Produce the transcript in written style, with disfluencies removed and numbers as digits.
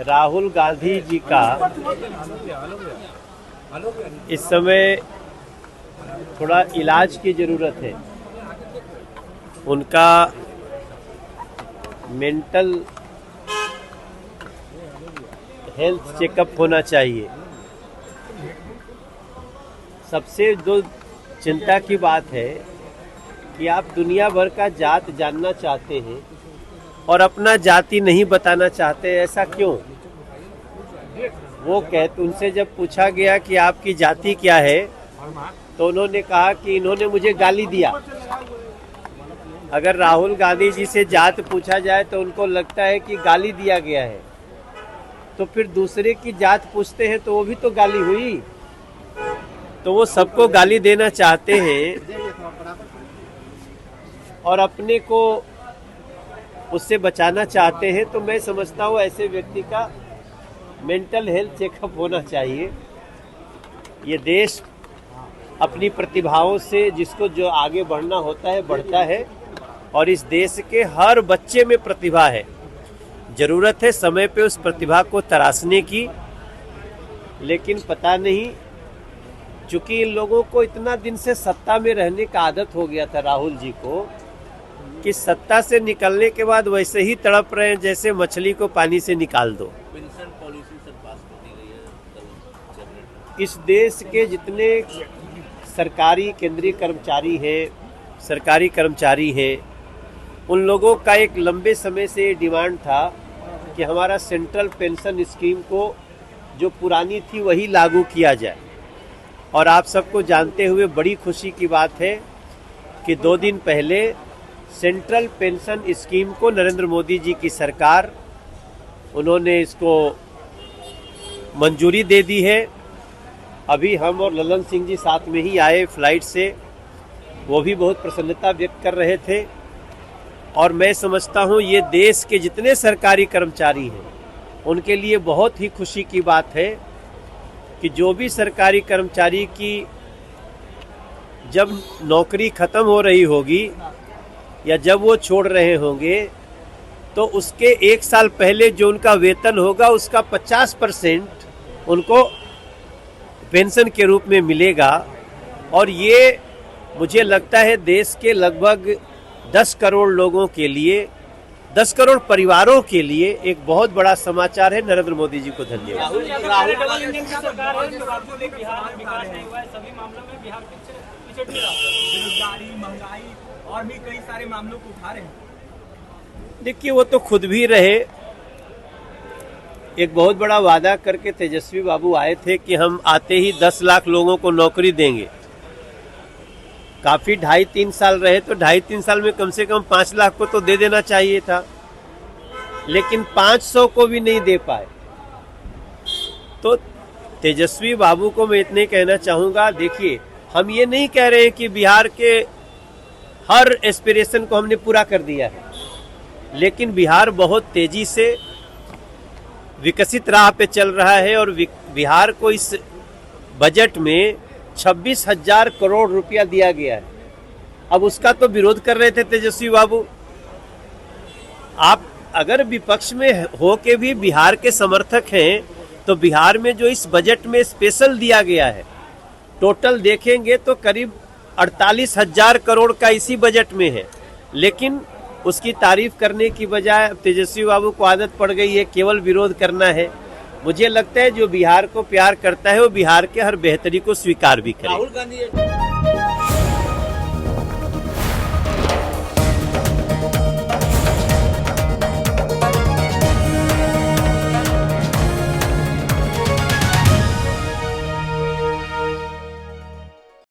राहुल गांधी जी का इस समय थोड़ा इलाज की ज़रूरत है। उनका मेंटल हेल्थ चेकअप होना चाहिए। सबसे जो चिंता की बात है कि आप दुनिया भर का जात जानना चाहते हैं और अपना जाति नहीं बताना चाहते, ऐसा क्यों? वो कहते, उनसे जब पूछा गया कि आपकी जाति क्या है तो उन्होंने कहा कि इन्होंने मुझे गाली दिया। अगर राहुल गांधी जी से जात पूछा जाए तो उनको लगता है कि गाली दिया गया है, तो फिर दूसरे की जात पूछते हैं तो वो भी तो गाली हुई। तो वो सबको गाली देना चाहते हैं और अपने को उससे बचाना चाहते हैं। तो मैं समझता हूँ ऐसे व्यक्ति का मेंटल हेल्थ चेकअप होना चाहिए। ये देश अपनी प्रतिभाओं से जिसको जो आगे बढ़ना होता है बढ़ता है, और इस देश के हर बच्चे में प्रतिभा है। ज़रूरत है समय पे उस प्रतिभा को तराशने की, लेकिन पता नहीं, चूँकि इन लोगों को इतना दिन से सत्ता में रहने का आदत हो गया था राहुल जी को, कि सत्ता से निकलने के बाद वैसे ही तड़प रहे हैं जैसे मछली को पानी से निकाल दो। पेंशन पॉलिसी सब पास कर दी गई है। इस देश के जितने सरकारी केंद्रीय कर्मचारी हैं, सरकारी कर्मचारी हैं, उन लोगों का एक लंबे समय से डिमांड था कि हमारा सेंट्रल पेंशन स्कीम को जो पुरानी थी वही लागू किया जाए। और आप सबको जानते हुए बड़ी खुशी की बात है कि 2 दिन पहले सेंट्रल पेंशन स्कीम को नरेंद्र मोदी जी की सरकार, उन्होंने इसको मंजूरी दे दी है। अभी हम और ललन सिंह जी साथ में ही आए फ्लाइट से, वो भी बहुत प्रसन्नता व्यक्त कर रहे थे। और मैं समझता हूँ ये देश के जितने सरकारी कर्मचारी हैं उनके लिए बहुत ही खुशी की बात है कि जो भी सरकारी कर्मचारी की जब नौकरी ख़त्म हो रही होगी या जब वो छोड़ रहे होंगे तो उसके 1 साल पहले जो उनका वेतन होगा उसका 50% उनको पेंशन के रूप में मिलेगा। और ये मुझे लगता है देश के लगभग 10 करोड़ लोगों के लिए, 10 करोड़ परिवारों के लिए एक बहुत बड़ा समाचार है। नरेंद्र मोदी जी को धन्यवाद। बेरोजगारी, महंगाई और भी कई सारे मामलों को उठा रहे हैं। देखिए, वो तो खुद भी रहे। एक बहुत बड़ा वादा करके तेजस्वी बाबू आए थे कि हम आते ही 10 लाख लोगों को नौकरी देंगे। काफ़ी 2.5-3 साल रहे तो 2.5-3 साल में कम से कम 5 लाख को तो दे देना चाहिए था, लेकिन 500 को भी नहीं दे पाए। तो तेजस्वी बाबू को मैं इतने कहना चाहूँगा, देखिए हम ये नहीं कह रहे हैं कि बिहार के हर एस्पिरेशन को हमने पूरा कर दिया है, लेकिन बिहार बहुत तेज़ी से विकसित राह पे चल रहा है। और बिहार को इस बजट में 26,000 करोड़ रुपया दिया गया है। अब उसका तो विरोध कर रहे थे तेजस्वी बाबू। आप अगर विपक्ष में हो के भी बिहार के समर्थक हैं तो बिहार में जो इस बजट में स्पेशल दिया गया है, टोटल देखेंगे तो करीब 48,000 करोड़ का इसी बजट में है। लेकिन उसकी तारीफ करने की बजाय तेजस्वी बाबू को आदत पड़ गई है केवल विरोध करना है। मुझे लगता है जो बिहार को प्यार करता है वो बिहार के हर बेहतरी को स्वीकार भी करे। राहुल गांधी